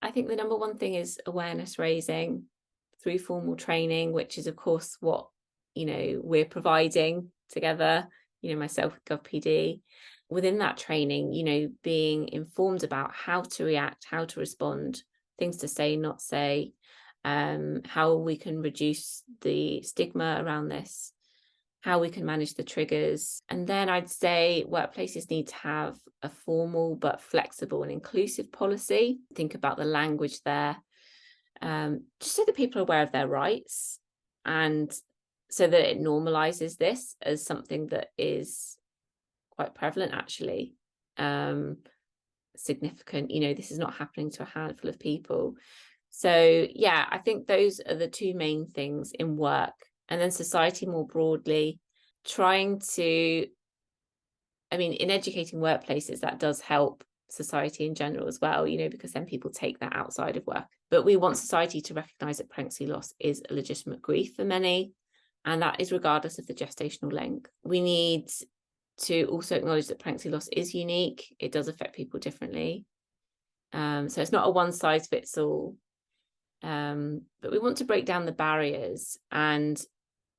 I think the number one thing is awareness raising through formal training, which is of course what, we're providing together, myself with GovPD. Within that training, being informed about how to react, how to respond, things to say, not say, how we can reduce the stigma around this, how we can manage the triggers. And then I'd say workplaces need to have a formal but flexible and inclusive policy. Think about the language there, just so that people are aware of their rights, and so that it normalizes this as something that is quite prevalent, actually. Significant, this is not happening to a handful of people. So yeah, I think those are the two main things in work. And then society more broadly, trying to, in educating workplaces, that does help society in general as well, because then people take that outside of work. But we want society to recognise that pregnancy loss is a legitimate grief for many, and that is regardless of the gestational length. We need to also acknowledge that pregnancy loss is unique. It does affect people differently. So it's not a one size fits all. But we want to break down the barriers. And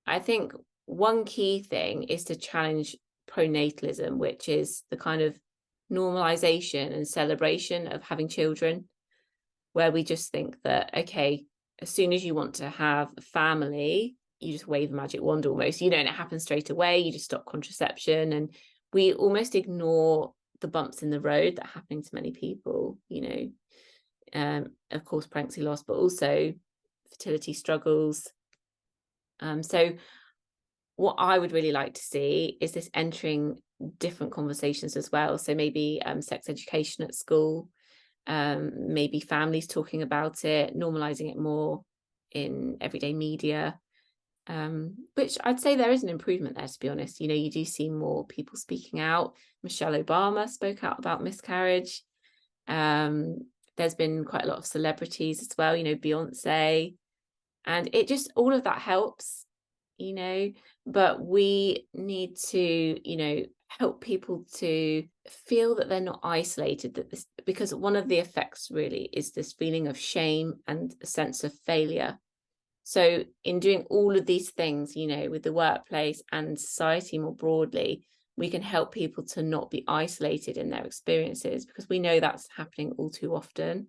I think one key thing is to challenge pronatalism, which is the kind of normalization and celebration of having children, where we just think that, okay, as soon as you want to have a family, you just wave a magic wand almost, and it happens straight away. You just stop contraception, and we almost ignore the bumps in the road that are happening to many people, of course, pregnancy loss, but also fertility struggles. So what I would really like to see is this entering different conversations as well. So maybe sex education at school, maybe families talking about it, normalizing it more in everyday media, which I'd say there is an improvement there, to be honest. You do see more people speaking out. Michelle Obama spoke out about miscarriage. There's been quite a lot of celebrities as well, Beyonce, and it just, all of that helps, but we need to, help people to feel that they're not isolated, because one of the effects really is this feeling of shame and a sense of failure. So in doing all of these things, with the workplace and society more broadly, we can help people to not be isolated in their experiences, because we know that's happening all too often.